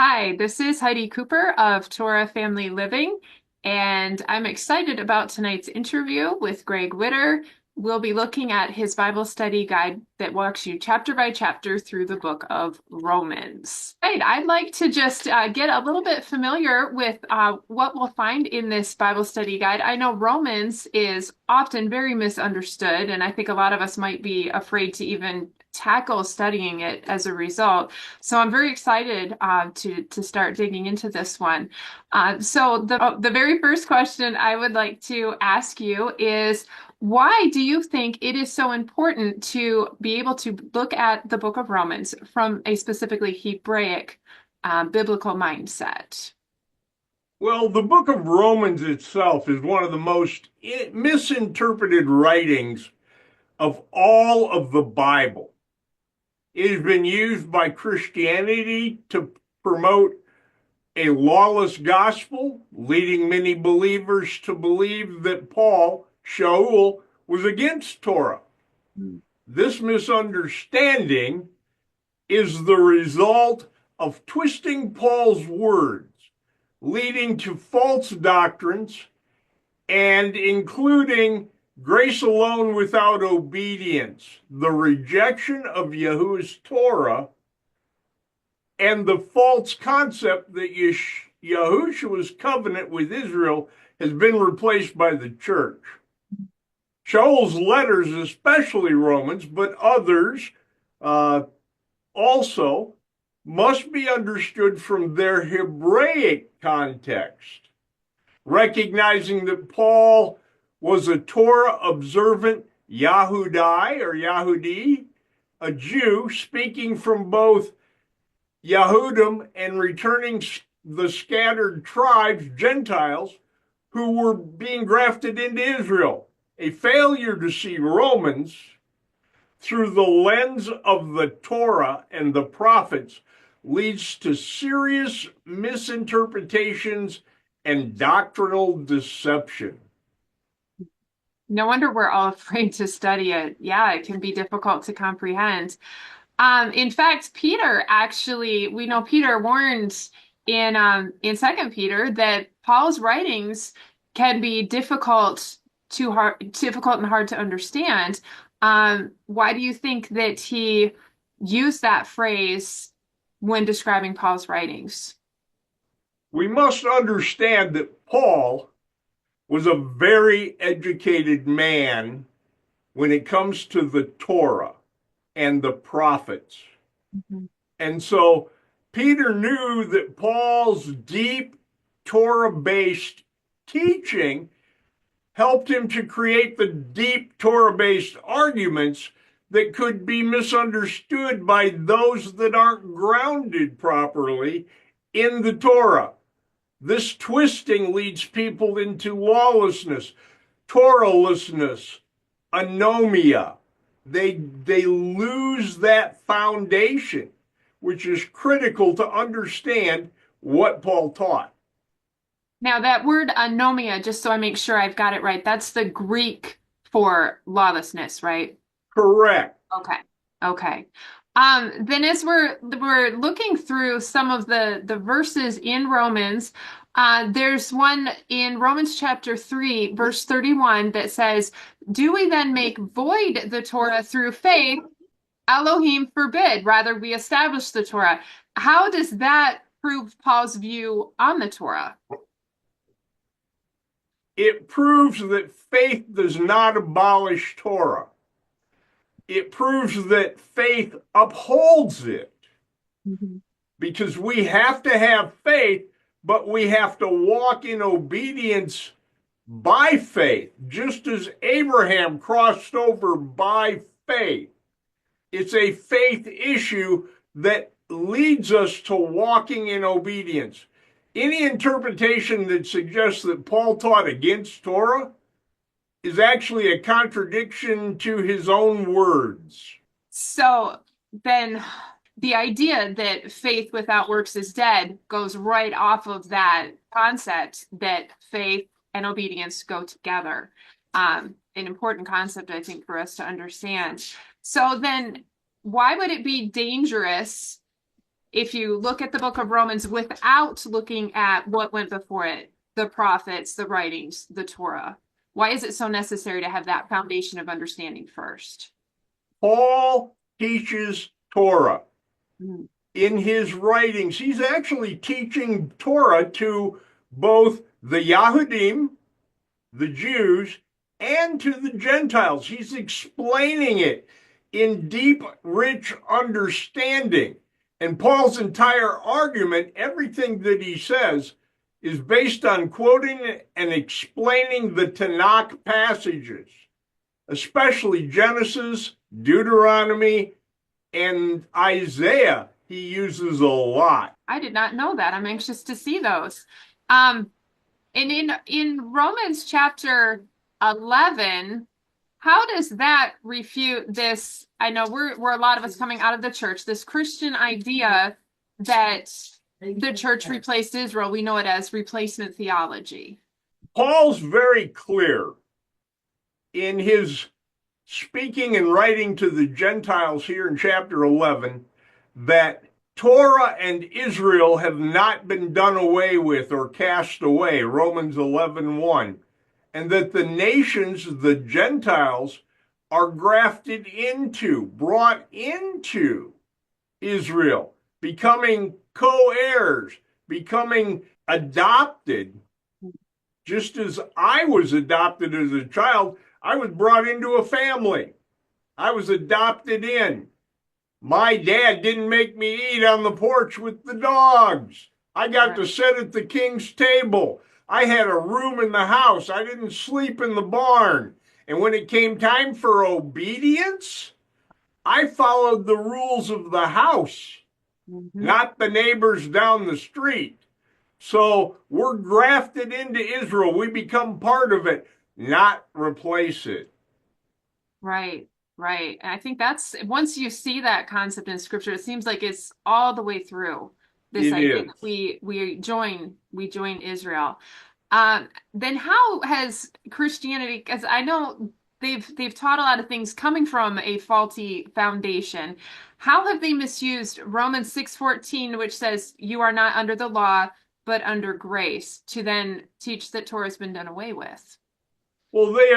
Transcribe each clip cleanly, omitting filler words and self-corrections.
Hi, this is Heidi Cooper of Torah Family Living, and I'm excited about tonight's interview with Greg Witter. We'll be looking at his Bible study guide that walks you chapter by chapter through the book of Romans. Right, I'd like to just get a little bit familiar with what we'll find in this Bible study guide. I know Romans is often very misunderstood, and I think a lot of us might be afraid to even tackle studying it as a result. So I'm very excited to start digging into this one. So the very first question I would like to ask you is, why do you think it is so important to be able to look at the book of Romans from a specifically Hebraic biblical mindset? Well, the book of Romans itself is one of the most misinterpreted writings of all of the Bible. It has been used by Christianity to promote a lawless gospel, leading many believers to believe that Paul, Sha'ul, was against Torah. This misunderstanding is the result of twisting Paul's words, leading to false doctrines and including grace alone without obedience, the rejection of Yahuwah's Torah, and the false concept that Yahushua's covenant with Israel has been replaced by the church. Sha'ul's letters, especially Romans, but others also, must be understood from their Hebraic context, recognizing that Paul was a Torah-observant Yahudi or Yahudi, a Jew speaking from both Yahudim and returning the scattered tribes, Gentiles, who were being grafted into Israel. A failure to see Romans through the lens of the Torah and the prophets leads to serious misinterpretations and doctrinal deception. No wonder we're all afraid to study it. Yeah, it can be difficult to comprehend. In fact, Peter actually, we know Peter warned in Second Peter that Paul's writings can be difficult and hard to understand. Why do you think that he used that phrase when describing Paul's writings? We must understand that Paul was a very educated man when it comes to the Torah and the prophets. Mhm. And so Peter knew that Paul's deep Torah based teaching helped him to create the deep Torah based arguments that could be misunderstood by those that aren't grounded properly in the Torah. This twisting leads people into lawlessness, Torahlessness, anomia. They lose that foundation, which is critical to understand what Paul taught. Now, that word anomia, just so I make sure I've got it right, that's the Greek for lawlessness, right? Correct. Okay. Okay. Then as we're looking through some of the verses in Romans, there's one in Romans chapter 3, verse 31 that says, "Do we then make void the Torah through faith? Elohim forbid. Rather, we establish the Torah." How does that prove Paul's view on the Torah? It proves that faith does not abolish Torah. It proves that faith upholds it, Mhm. because we have to have faith, but we have to walk in obedience by faith, just as Abraham crossed over by faith. It's a faith issue that leads us to walking in obedience. Any interpretation that suggests that Paul taught against Torah is actually a contradiction to his own words. So then the idea that faith without works is dead goes right off of that concept that faith and obedience go together. An important concept, I think, for us to understand. So then, why would it be dangerous if you look at the book of Romans without looking at what went before it, the prophets, the writings, the Torah? Why is it so necessary to have that foundation of understanding first? Paul teaches Torah. Mm. In his writings, he's actually teaching Torah to both the Yahudim, the Jews, and to the Gentiles. He's explaining it in deep, rich understanding. And Paul's entire argument, everything that he says, is based on quoting and explaining the Tanakh passages, especially Genesis, Deuteronomy, and Isaiah. He uses a lot. I did not know that. I'm anxious to see those. Um, and in Romans chapter 11, how does that refute this? I know we're a lot of us coming out of the church, this Christian idea that the church replaced Israel. We know it as replacement theology. Paul's very clear in his speaking and writing to the Gentiles here in chapter 11 that Torah and Israel have not been done away with or cast away, Romans 11:1, and that the nations, the Gentiles, are grafted into, brought into Israel, becoming co-heirs, becoming adopted. Just as I was adopted as a child, I was brought into a family. I was adopted in. My dad didn't make me eat on the porch with the dogs. I got to sit at the king's table. I had a room in the house. I didn't sleep in the barn. And when it came time for obedience, I followed the rules of the house, not the neighbors down the street. So we're grafted into Israel. We become part of it, not replace it. Right, right. And I think that's once you see that concept in scripture, it seems like it's all the way through this It idea is. that we join Israel. Then how has Christianity, because I know they've taught a lot of things coming from a faulty foundation. How have they misused Romans 6:14, which says you are not under the law, but under grace, to then teach that Torah has been done away with? Well, they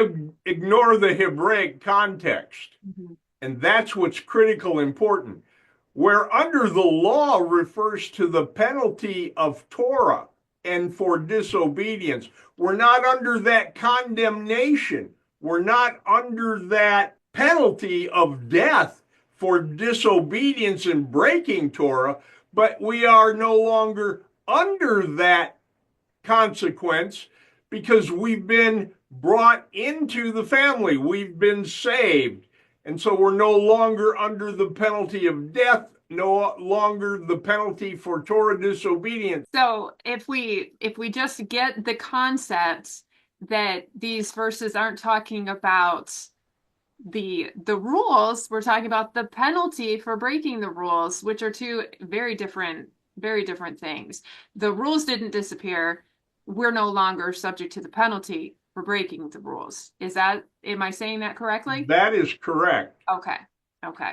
ignore the Hebraic context, Mhm. and that's what's critical important. Where under the law refers to the penalty of Torah and for disobedience, we're not under that condemnation. We're not under that penalty of death for disobedience and breaking Torah, but we are no longer under that consequence because we've been brought into the family. We've been saved. And so we're no longer under the penalty of death, no longer the penalty for Torah disobedience. So if we just get the concept that these verses aren't talking about the rules, we're talking about the penalty for breaking the rules, which are two very different things. The rules didn't disappear. We're no longer subject to the penalty for breaking the rules. Am I saying that correctly? That is correct. Okay. Okay.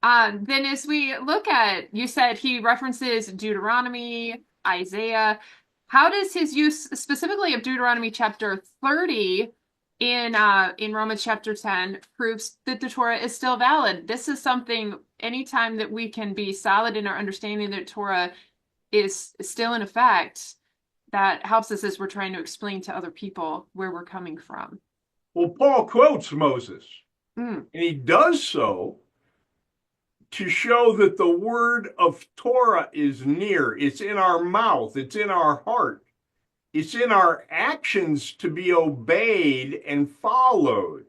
Then as we look at, you said he references Deuteronomy, Isaiah. How does his use specifically of Deuteronomy chapter 30 in Romans chapter 10 proves that the Torah is still valid? This is something anytime that we can be solid in our understanding that Torah is still in effect, that helps us as we're trying to explain to other people where we're coming from. Well, Paul quotes Moses, Mm. and he does so to show that the word of Torah is near. It's in our mouth, it's in our heart, it's in our actions to be obeyed and followed.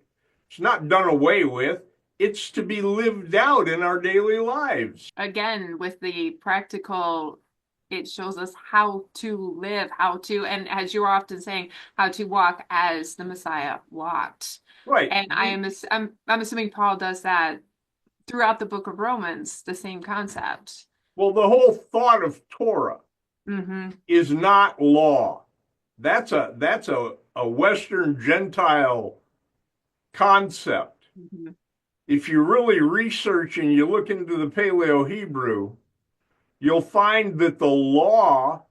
It's not done away with, it's to be lived out in our daily lives. Again, with the practical, it shows us how to live, and as you're often saying, how to walk as the Messiah walked. Right. And I'm assuming Paul does that throughout the book of Romans, the same concept. Well, the whole thought of Torah is not law. That's a Western Gentile concept. If you really research and you look into the Paleo Hebrew, you'll find that the law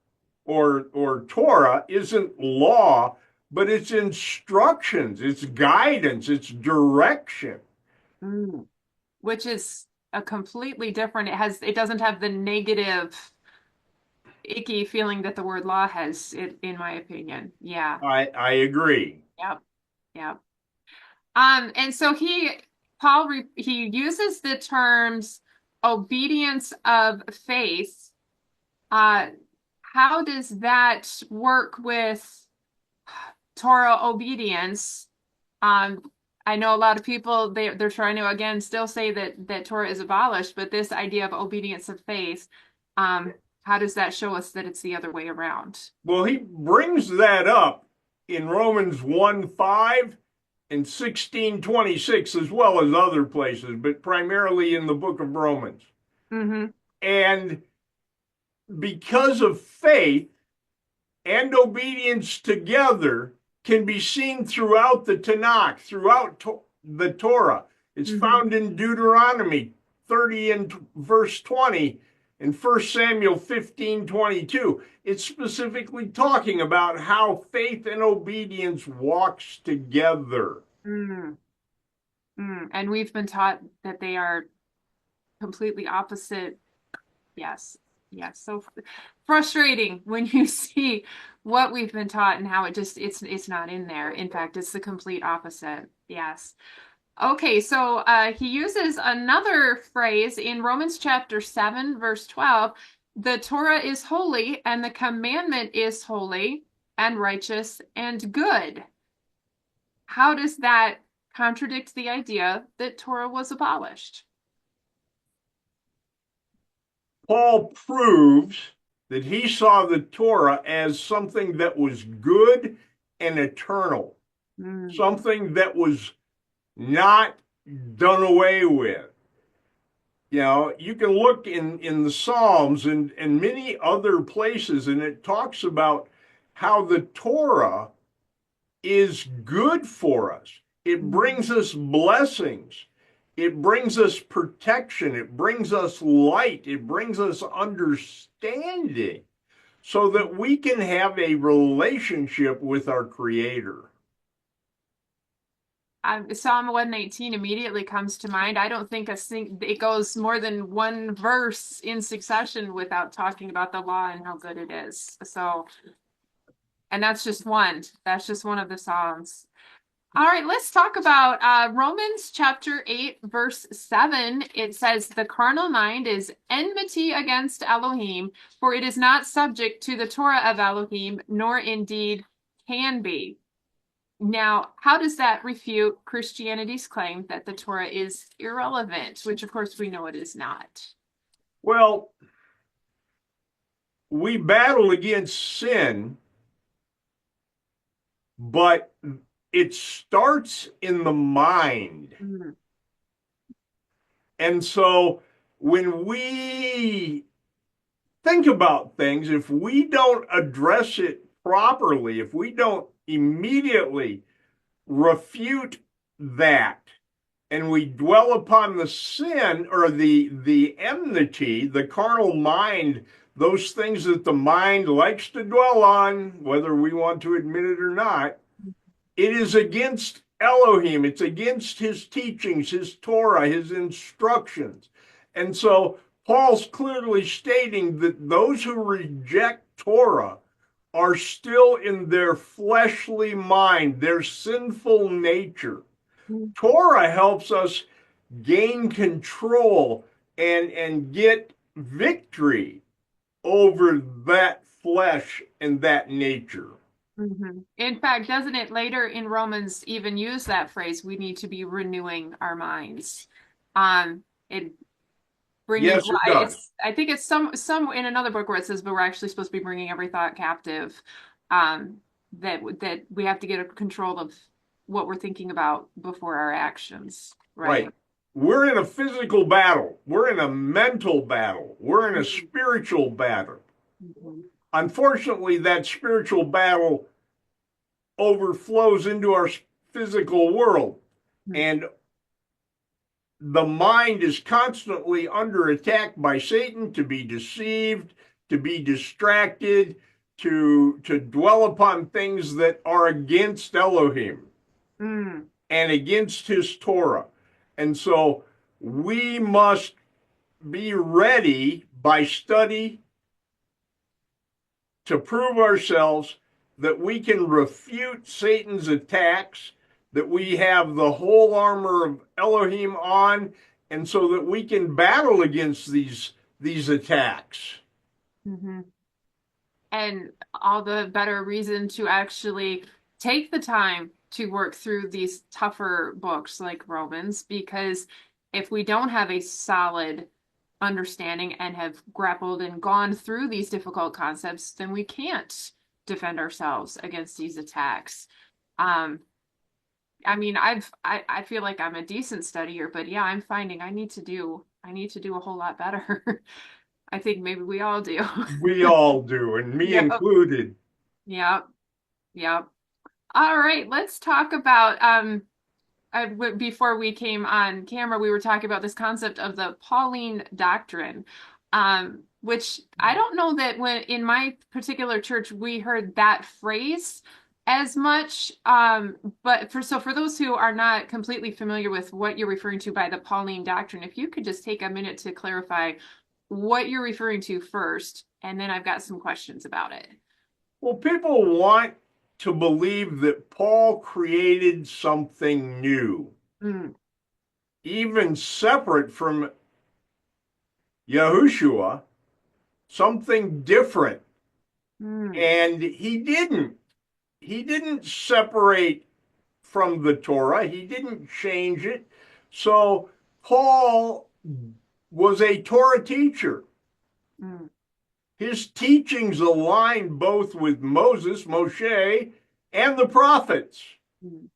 or Torah isn't law, but it's instructions, it's guidance, it's direction. Mm. Which is a completely different, it doesn't have the negative, icky feeling that the word law has, in my opinion. Yeah. I agree. Yep. Yep. And so he uses the terms obedience of faith. Uh, how does that work with Torah obedience? Um, I know a lot of people they're trying to again still say that Torah is abolished, but this idea of obedience of faith, how does that show us that it's the other way around? Well, he brings that up in Romans 1:5 and 16:26, as well as other places, but primarily in the book of Romans. Mm-hmm. And because of faith and obedience together can be seen throughout the Tanakh, throughout the Torah. It's Mm-hmm. found in Deuteronomy 30 and verse 20 and 1 Samuel 15:22. It's specifically talking about how faith and obedience walks together. Mm-hmm. And we've been taught that they are completely opposite. Yes. Yes. So frustrating when you see what we've been taught and how it's not in there. In fact, it's the complete opposite. Yes. Okay, so he uses another phrase in Romans chapter 7, verse 12. The Torah is holy, and the commandment is holy and righteous and good. How does that contradict the idea that Torah was abolished? Paul proves that he saw the Torah as something that was good and eternal, Mm, something that was not done away with. You know, you can look in the Psalms and many other places, and it talks about how the Torah is good for us. It mm, brings us blessings. It brings us protection. It brings us light. It brings us understanding so that we can have a relationship with our Creator. Psalm 119 immediately comes to mind. I don't think it goes more than one verse in succession without talking about the law and how good it is. So, and that's just one. That's just one of the Psalms. All right, let's talk about Romans chapter 8, verse 7. It says, the carnal mind is enmity against Elohim, for it is not subject to the Torah of Elohim, nor indeed can be. Now, how does that refute Christianity's claim that the Torah is irrelevant, which of course we know it is not? Well, we battle against sin, but it starts in the mind. Mm, And so when we think about things, if we don't address it properly, if we don't immediately refute that, and we dwell upon the sin or the enmity, the carnal mind, those things that the mind likes to dwell on, whether we want to admit it or not, it is against Elohim. It's against his teachings, his Torah, his instructions. And so Paul's clearly stating that those who reject Torah are still in their fleshly mind, their sinful nature. mm, Torah helps us gain control and get victory over that flesh and that nature. mhm. In fact, doesn't it later in Romans even use that phrase? We need to be renewing our minds. It bringing Yes, well, it does. I think it's some in another book where it says, but we're actually supposed to be bringing every thought captive. Um, that we have to get a control of what we're thinking about before our actions, right? Right. We're in a physical battle. We're in a mental battle. We're in a spiritual battle. Mhm. Unfortunately, that spiritual battle overflows into our physical world. Mhm. And the mind is constantly under attack by Satan to be deceived, to be distracted, to dwell upon things that are against Elohim Mm, and against his Torah. And so we must be ready by study to prove ourselves that we can refute Satan's attacks, that we have the whole armor of Elohim on, and so that we can battle against these attacks. hmm. And all the better reason to actually take the time to work through these tougher books like Romans, because if we don't have a solid understanding and have grappled and gone through these difficult concepts, then we can't defend ourselves against these attacks. Um, I mean, I feel like I'm a decent studier, but yeah, I'm finding I need to do a whole lot better. I think maybe we all do. We all do, and me Yep, included. yep, yep. All right, let's talk about before we came on camera, we were talking about this concept of the Pauline doctrine, which I don't know that when in my particular church we heard that phrase as much. But for those who are not completely familiar with what you're referring to by the Pauline doctrine, if you could just take a minute to clarify what you're referring to first, and then I've got some questions about it. Well, people want to believe that Paul created something new, Mm, even separate from Yahushua, something different. mm, And he didn't separate from the Torah. He didn't change it. So Paul was a Torah teacher. mm, His teachings align both with Moses, Moshe, and the prophets. mm,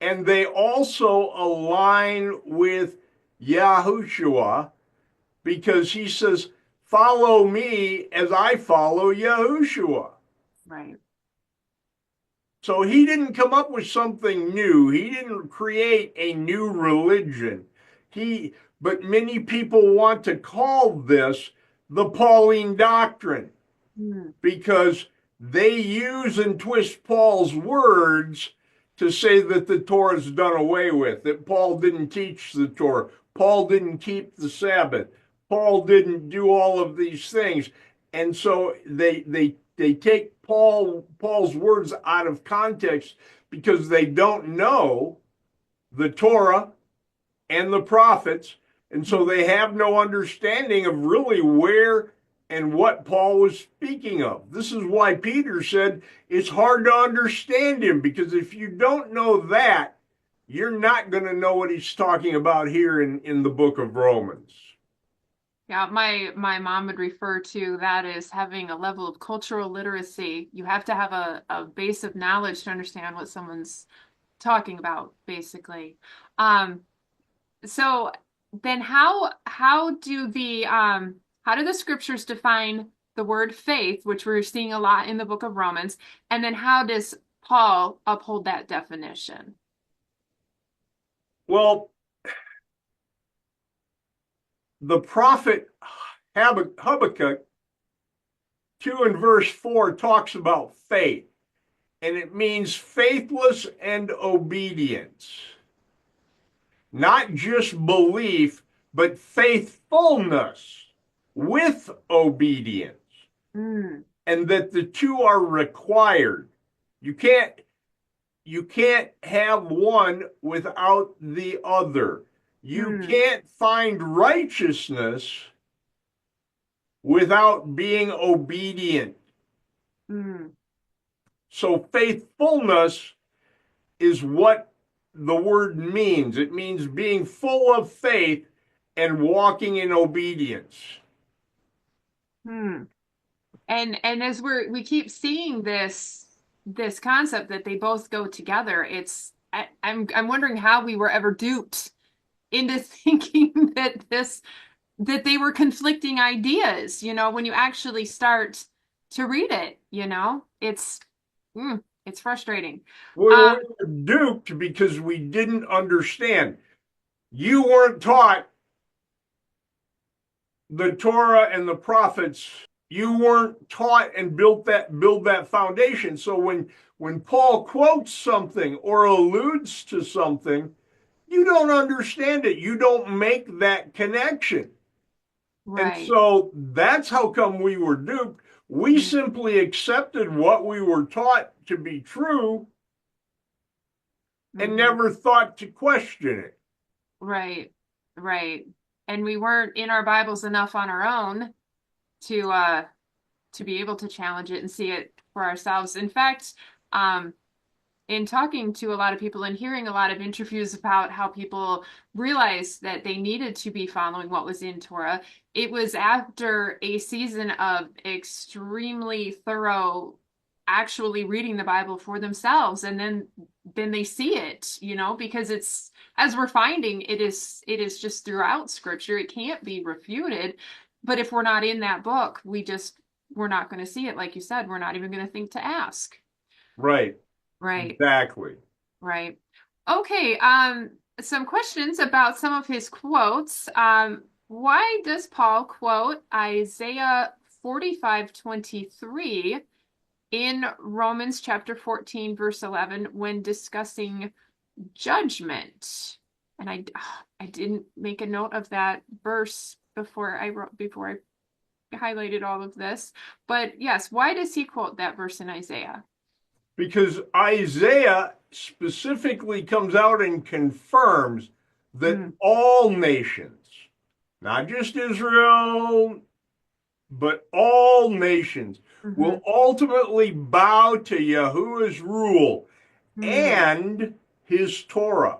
And they also align with Yahushua because he says, follow me as I follow Yahushua. right. So he didn't come up with something new. He didn't create a new religion. But many people want to call this the Pauline doctrine Mm, because they use and twist Paul's words to say that the Torah is done away with, that Paul didn't teach the Torah, Paul didn't keep the Sabbath, Paul didn't do all of these things. And so they take Paul's words out of context because they don't know the Torah and the prophets. And so mm. they have no understanding of really where and what Paul was speaking of. This is why Peter said it's hard to understand him, because if you don't know that, you're not going to know what he's talking about here in the book of Romans. Yeah, my mom would refer to that as having a level of cultural literacy. You have to have a base of knowledge to understand what someone's talking about, basically. Um, so then how do the scriptures define the word faith, which we're seeing a lot in the book of Romans, and then how does Paul uphold that definition? Well, the prophet Habakkuk 2 and verse 4 talks about faith, and it means faithless and obedience. Not just belief, but faithfulness with obedience, Mm, and that the two are required. You can't you can't have one without the other. You mm, can't find righteousness without being obedient. mm, So faithfulness is what the word means. It means being full of faith and walking in obedience. mm. And as we keep seeing this concept that they both go together, I'm wondering how we were ever duped into thinking that they were conflicting ideas, when you actually start to read it, it's frustrating. We Um, were duped because we didn't understand. You weren't taught the Torah and the prophets. You weren't taught and build that foundation. So when Paul quotes something or alludes to something, you don't understand it. You don't make that connection. And Right. so that's how come we were duped. We Mm-hmm. simply accepted what we were taught to be true and Mm-hmm. never thought to question it. Right. Right. And we weren't in our Bibles enough on our own to to be able to challenge it and see it for ourselves. In fact, um, in talking to a lot of people and hearing a lot of interviews about how people realized that they needed to be following what was in Torah, it was after a season of extremely thorough actually reading the Bible for themselves, and then they see it, because it's, as we're finding, it is just throughout scripture. It can't be refuted. But if we're not in that book, we're not going to see it. Like you said, we're not even going to think to ask. Right. Right. Exactly. Right. Okay, some questions about some of his quotes. Why does Paul quote Isaiah 45:23 in Romans chapter 14, verse 11 when discussing judgment? And I didn't make a note of that verse before I highlighted all of this. But yes, why does he quote that verse in Isaiah? Because Isaiah specifically comes out and confirms that Mm, all nations, not just Israel, but all nations, mm-hmm, will ultimately bow to Yahuwah's rule mm, and his Torah.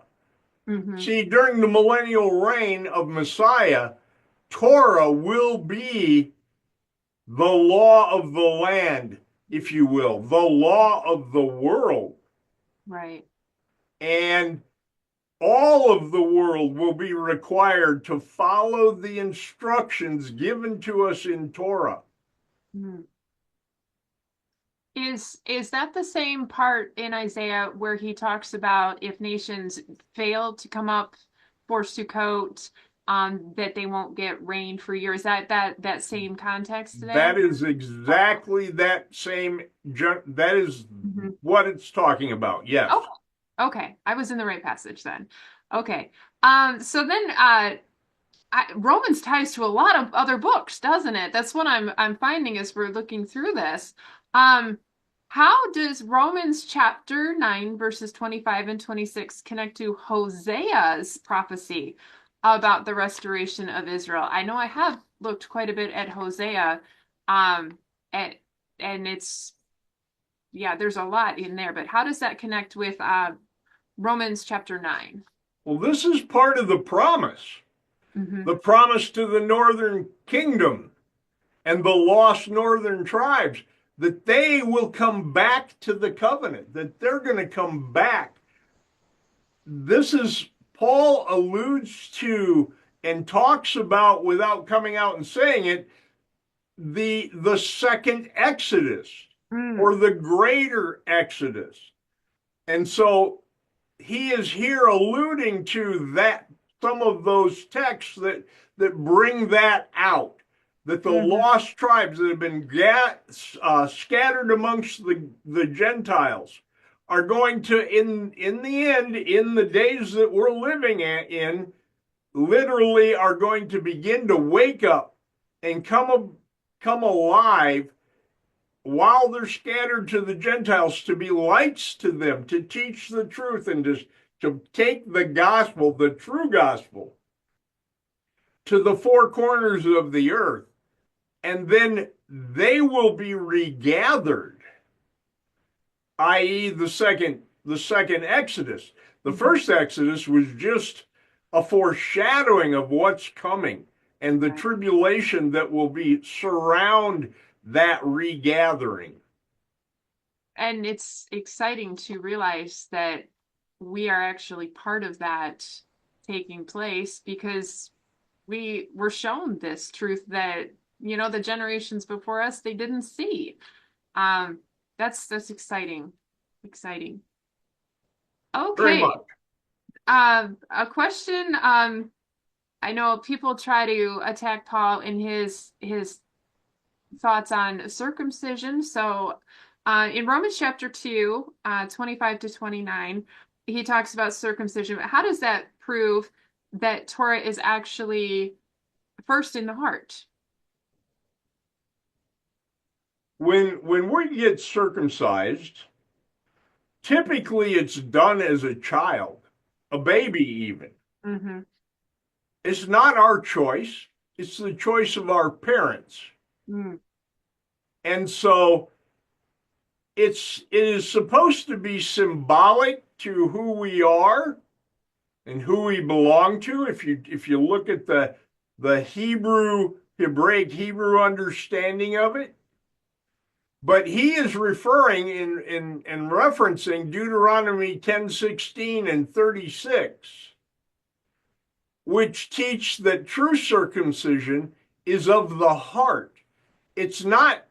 mm-hmm, See, during the millennial reign of Messiah, Torah will be the law of the land, if you will, the law of the world. right. And all of the world will be required to follow the instructions given to us in Torah. Mm. Is that the same part in Isaiah where he talks about if nations fail to come up for Sukkot, that they won't get rain for years? Is that same context That there? is exactly that same, that is Mm-hmm. what it's talking about. Yes. Okay. Okay. I was in the right passage then. Okay. So then Romans ties to a lot of other books, doesn't it? That's what I'm finding as we're looking through this. Um, how does Romans chapter 9 verses 25 and 26 connect to Hosea's prophecy about the restoration of Israel? I know I have looked quite a bit at Hosea, um, and, and it's, yeah, there's a lot in there, but how does that connect with Romans chapter 9? Well, this is part of Mm-hmm. the promise to the northern kingdom and the lost northern tribes that they will come back to the covenant, that they're going to come back. This is, Paul alludes to and talks about, without coming out and saying it, the second Exodus Mm, or the greater Exodus. And so he is here alluding to that, some of those texts that bring that out, that the mm-hmm. lost tribes that have been scattered amongst the Gentiles are going to, in the end, in the days that we're living in, literally are going to begin to wake up and come alive while they're scattered to the Gentiles, to be lights to them, to teach the truth, and to take the gospel, the true gospel, to the four corners of the earth. And then they will be regathered, i.e., the second Exodus. The Mm-hmm. first Exodus was just a foreshadowing of what's coming and the Right. tribulation that will be surround that regathering. And it's exciting to realize that we are actually part of that taking place because we were shown this truth that, the generations before us, they didn't see. Um, that's exciting. Exciting. Very Okay. much. A question. I know people try to attack Paul in his thoughts on circumcision. So, in Romans chapter 2, 25 to 29, he talks about circumcision. How does that prove that Torah is actually first in the heart? When we get circumcised, typically it's done as a child, a baby even. Mm-hmm. It's not our choice, it's the choice of our parents. Mm. And so it is supposed to be symbolic to who we are and who we belong to. If you look at the Hebraic Hebrew understanding of it, but he is referring in referencing Deuteronomy 10:16 and 36, which teach that true circumcision is of the heart. It's not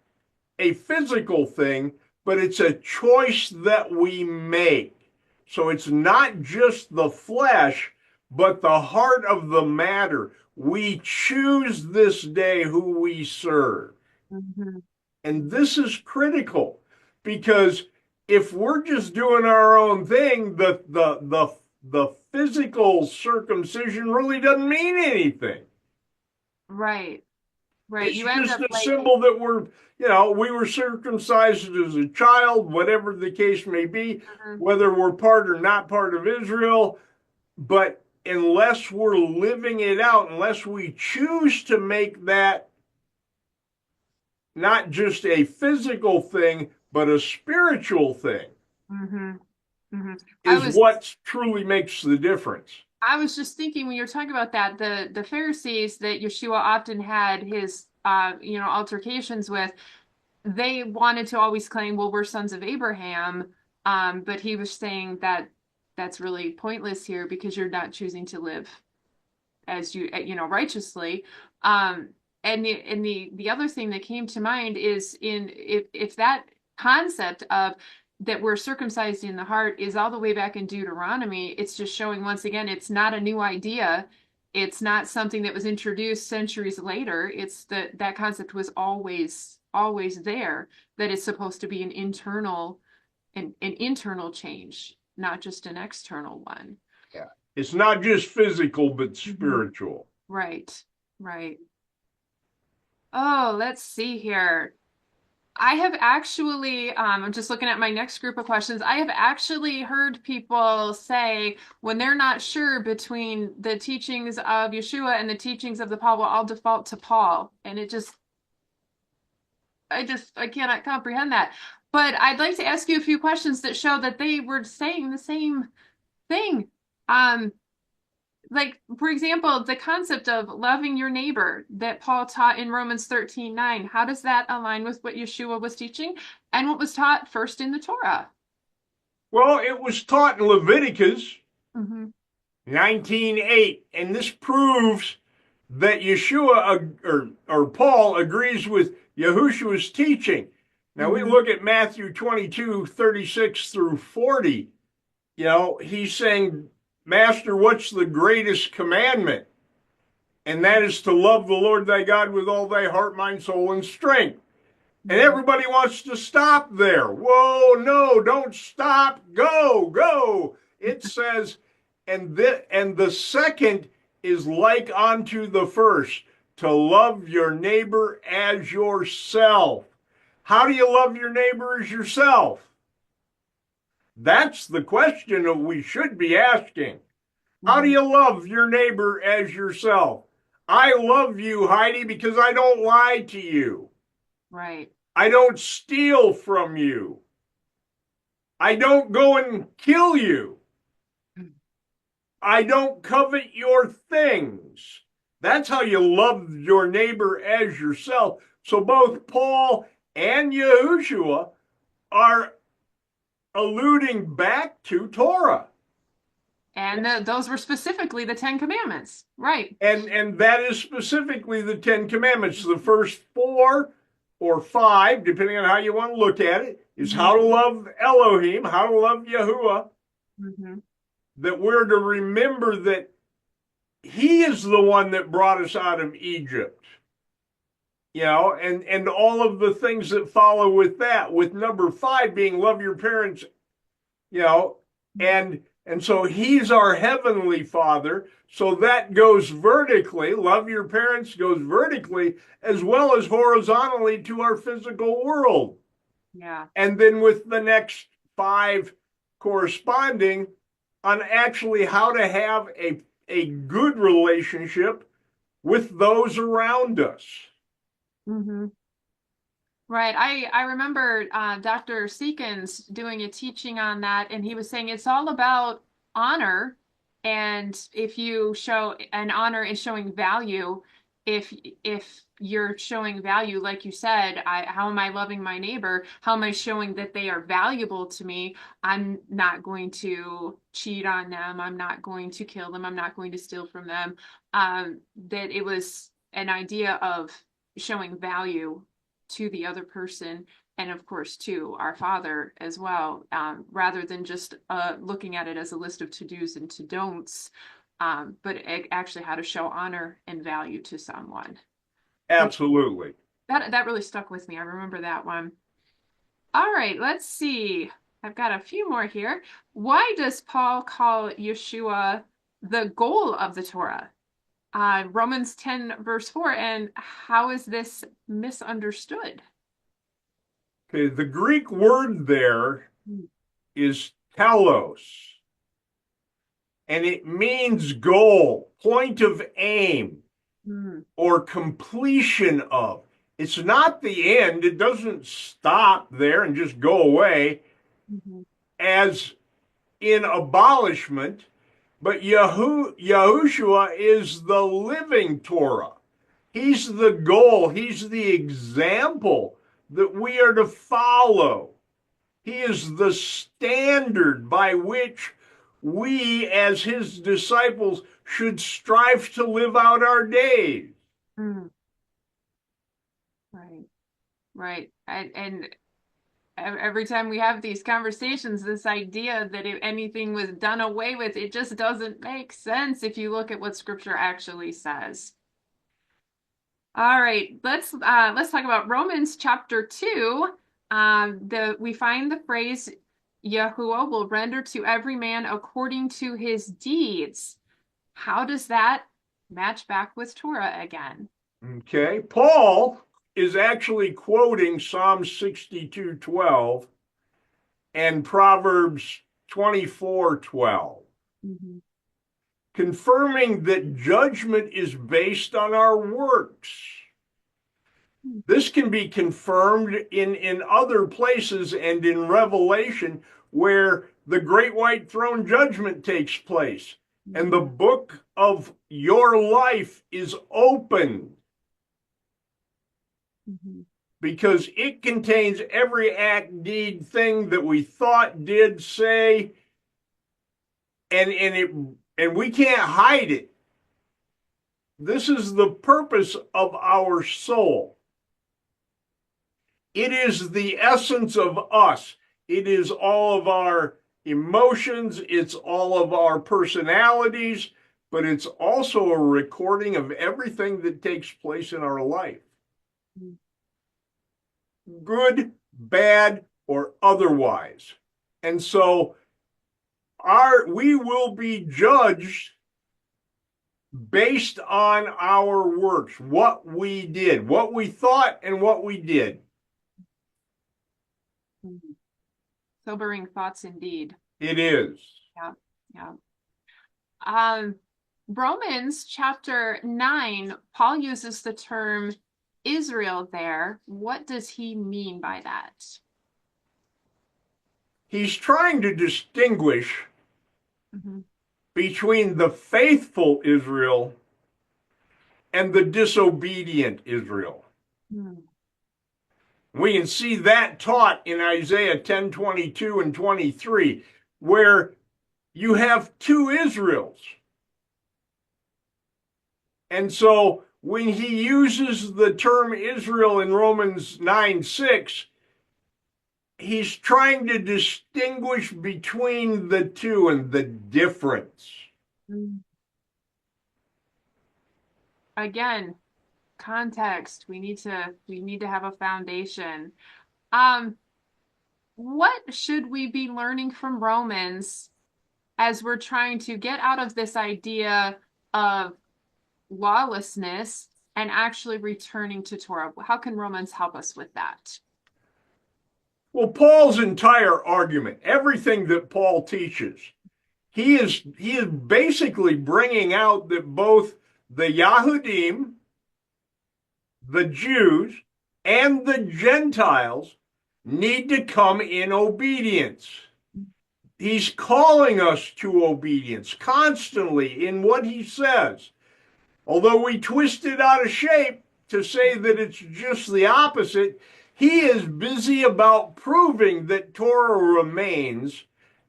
a physical thing, but it's a choice that we make. So it's not just the flesh, but the heart of the matter. We choose this day who we serve. Mm-hmm. And this is critical because if we're just doing our own thing, the physical circumcision really doesn't mean anything. Right, right. It's You end just up a like, symbol that we were circumcised as a child, whatever the case may be, mhm, whether we're part or not part of Israel. But unless we're living it out, unless we choose to make that not just a physical thing, but a spiritual thing, mhm, mhm. I is was what truly makes the difference. I was just thinking when you were talking about that, the Pharisees that Yeshua often had his altercations with, they wanted to always claim, well, we're sons of Abraham, but he was saying that that's really pointless here because you're not choosing to live as righteously. Um, and the other thing that came to mind is in if that concept of that we're circumcised in the heart is all the way back in Deuteronomy, it's just showing once again it's not a new idea. It's not something that was introduced centuries later. It's that concept was always there, that it's supposed to be an internal change, not just an external one. Yeah. It's not just physical, but Mhm. spiritual. Right, right. Oh, let's see here. I have actually, I'm just looking at my next group of questions. I have actually heard people say when they're not sure between the teachings of Yeshua and the teachings of the Paul, well, I'll default to Paul. And I cannot comprehend that. But I'd like to ask you a few questions that show that they were saying the same thing. Um, like for example, the concept of loving your neighbor that Paul taught in Romans 13:9, how does that align with what Yeshua was teaching and what was taught first in the Torah? Well, it was taught in Leviticus Mm-hmm. 19:8, and this proves that Yeshua or Paul agrees with Yahushua's teaching. Now we Mm-hmm. look at Matthew 22:36 through 40. He's saying, Master, what's the greatest commandment? And that is to love the Lord thy God with all thy heart, mind, soul, and strength. And Mm-hmm. everybody wants to stop there. Whoa, no, don't stop. Go, go. It says, and the second is like unto the first, to love your neighbor as yourself. How do you love your neighbor as yourself? That's the question that we should be asking. How do Mm-hmm. you love your neighbor as yourself? I love you, Heidi, because I don't lie to you. Right. I don't steal from you. I don't go and kill you. I don't covet your things. That's how you love your neighbor as yourself. So both Paul and Yahushua are alluding back to Torah. And those were specifically the Ten Commandments. Right. And that is specifically the Ten Commandments. The first four or five, depending on how you want to look at it, is Mm-hmm. how to love Elohim, how to love Yahuwah. Mm-hmm. that we're to remember that he is the one that brought us out of Egypt, and all of the things that follow with that, with number 5 being love your parents, you know, and so he's our heavenly father. So that goes vertically. Love your parents goes vertically as well as horizontally to our physical world. Yeah. And then with the next 5 corresponding on actually how to have a good relationship with those around us. Hmm. Right. I remember Dr. Seekins doing a teaching on that, and he was saying it's all about honor. And if you show an honor is showing value, if you're showing value, like you said, how am I loving my neighbor? How am I showing that they are valuable to me? I'm not going to cheat on them. I'm not going to kill them. I'm not going to steal from them. That it was an idea of showing value to the other person, and of course to our Father as well, rather than just looking at it as a list of to-dos and to-don'ts, but actually how to show honor and value to someone. And Absolutely. that really stuck with me. I remember that one. All right, let's see. I've got a few more here. Why does Paul call Yeshua the goal of the Torah? Romans 10, verse 4. And how is this misunderstood? Okay, the Greek word there is telos, and it means goal, point of aim, Mm. or completion of. It's not the end. It doesn't stop there and just go away Mhm. as in abolishment, but Yahushua is the living Torah. He's the goal. He's the example that we are to follow. He is the standard by which we, as his disciples, should strive to live out our days. Mm. Right, right. And every time we have these conversations, this idea that if anything was done away with, it just doesn't make sense if you look at what Scripture actually says. All right, let's talk about Romans chapter 2. We find the phrase Yahuwah will render to every man according to his deeds. How does that match back with Torah again? Okay. Paul is actually quoting Psalm 62:12 and Proverbs 24:12, Mhm. confirming that judgment is based on our works. This can be confirmed in other places and in Revelation where the great white throne judgment takes place. And the book of your life is open Mhm. because it contains every act, deed, thing that we thought, did, say, and we can't hide it. This is the purpose of our soul. It is the essence of us. It is all of our emotions, it's all of our personalities, but it's also a recording of everything that takes place in our life, good, bad, or otherwise. And so we will be judged based on our works, what we did, what we thought, and what we did. Mhm. Sobering thoughts indeed. It is. Yeah, yeah. Um, Romans chapter 9, Paul uses the term Israel there. What does he mean by that? He's trying to distinguish Mhm. between the faithful Israel and the disobedient Israel. Hmm. We can see that taught in Isaiah 10:22 and 23, where you have two Israels. And so when he uses the term Israel in Romans 9:6, he's trying to distinguish between the two and the difference. Mm. Again, context. We need to have a foundation. Um, what should we be learning from Romans as we're trying to get out of this idea of lawlessness and actually returning to Torah? How can Romans help us with that? Well, Paul's entire argument, everything that Paul teaches, he is basically bringing out that both the Yahudim, the Jews, and the Gentiles need to come in obedience. He's calling us to obedience constantly in what he says. Although we twist it out of shape to say that it's just the opposite, he is busy about proving that Torah remains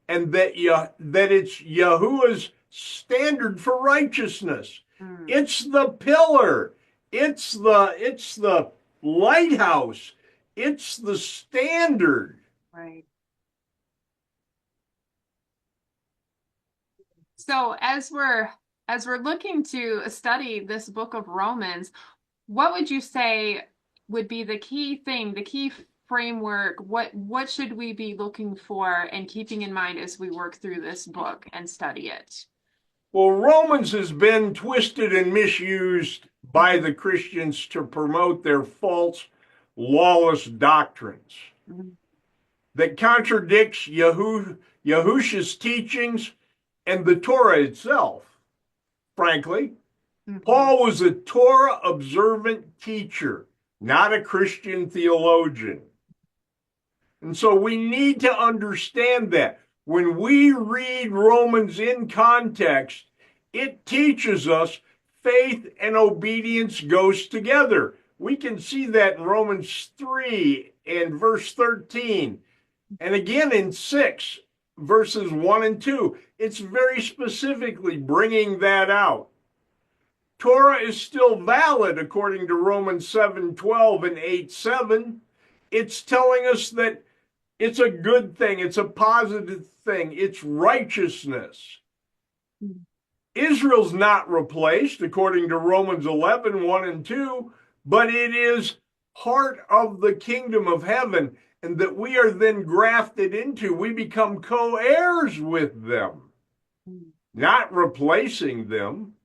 and that it's Yahuwah's standard for righteousness. Mm, It's the pillar. It's the lighthouse. It's the standard. right. So as we're looking to study this book of Romans, what would you say would be the key thing, the key framework? What should we be looking for and keeping in mind as we work through this book and study it? Well, Romans has been twisted and misused by the Christians to promote their false, lawless doctrines Mhm. that contradicts Yahusha's teachings and the Torah itself. Frankly, Mhm. Paul was a Torah-observant teacher, not a Christian theologian. And so we need to understand that. When we read Romans in context, it teaches us faith and obedience goes together. We can see that in Romans 3 and verse 13, and again in 6, verses 1 and 2. It's very specifically bringing that out. Torah is still valid according to Romans 7:12 and 8:7. It's telling us that it's a good thing. It's a positive thing. It's righteousness. Israel's not replaced, according to Romans 11, 1 and 2, but it is part of the kingdom of heaven, and that we are then grafted into. We become co heirs with them, not replacing them.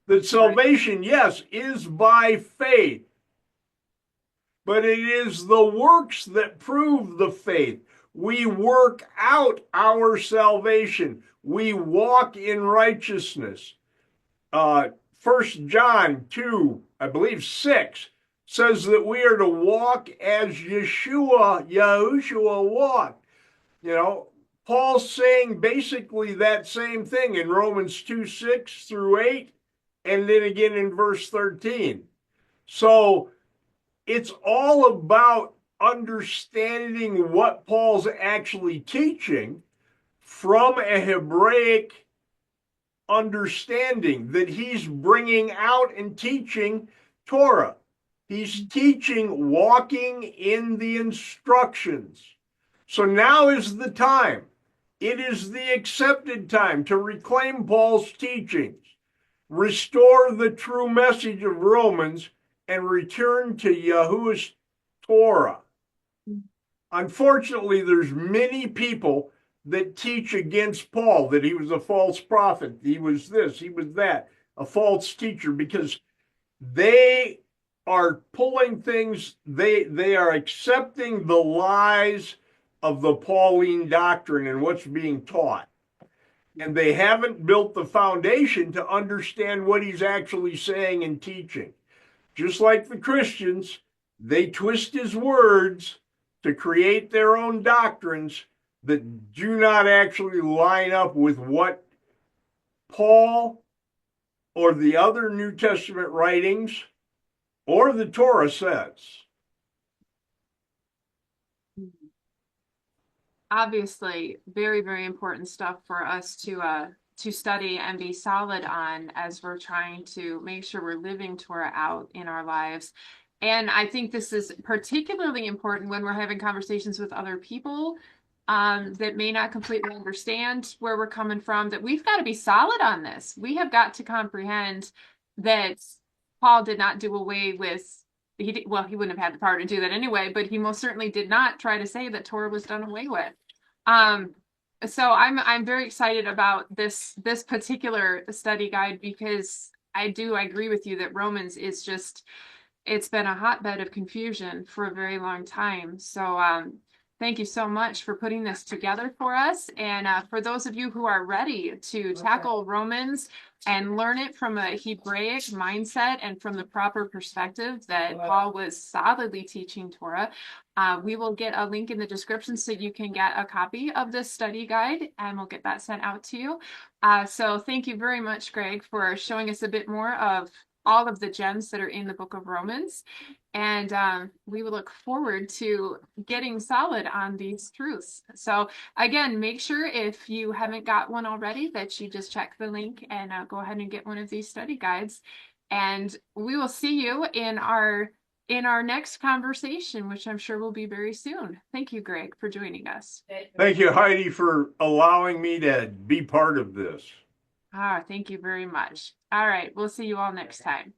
That Right. salvation, yes, is by faith, but it is the works that prove the faith. We work out our salvation. We walk in righteousness. 1 John 2, I believe 6, says that we are to walk as Yahushua walked. You know, Paul's saying basically that same thing in Romans 2, 6 through 8, and then again in verse 13. So it's all about understanding what Paul's actually teaching from a Hebraic understanding, that he's bringing out and teaching Torah. He's teaching, walking in the instructions. So now is the time. It is the accepted time to reclaim Paul's teachings, restore the true message of Romans, and return to Yahuwah's Torah. Unfortunately, there's many people that teach against Paul, that he was a false prophet, he was this, he was that, a false teacher, because they are pulling things, they are accepting the lies of the Pauline doctrine and what's being taught. And they haven't built the foundation to understand what he's actually saying and teaching. Just like the Christians, they twist his words to create their own doctrines that do not actually line up with what Paul or the other New Testament writings or the Torah says. Obviously, very, very important stuff for us to study and be solid on as we're trying to make sure we're living Torah out in our lives. And I think this is particularly important when we're having conversations with other people that may not completely understand where we're coming from, that we've got to be solid on this. We have got to comprehend that Paul did not do away with, well, he wouldn't have had the power to do that anyway, but he most certainly did not try to say that Torah was done away with. Um, so I'm very excited about this particular study guide because I agree with you that Romans is just, it's been a hotbed of confusion for a very long time. So thank you so much for putting this together for us. And for those of you who are ready to tackle Romans and learn it from a Hebraic mindset and from the proper perspective that Paul was solidly teaching Torah, we will get a link in the description so you can get a copy of this study guide, and we'll get that sent out to you. So thank you very much, Greg, for showing us a bit more of all of the gems that are in the book of Romans. And we will look forward to getting solid on these truths. So again, make sure if you haven't got one already that you just check the link and go ahead and get one of these study guides. And we will see you in our next conversation, which I'm sure will be very soon. Thank you, Greg, for joining us. Thank you, Heidi, for allowing me to be part of this. Thank you very much. All right, we'll see you all next time.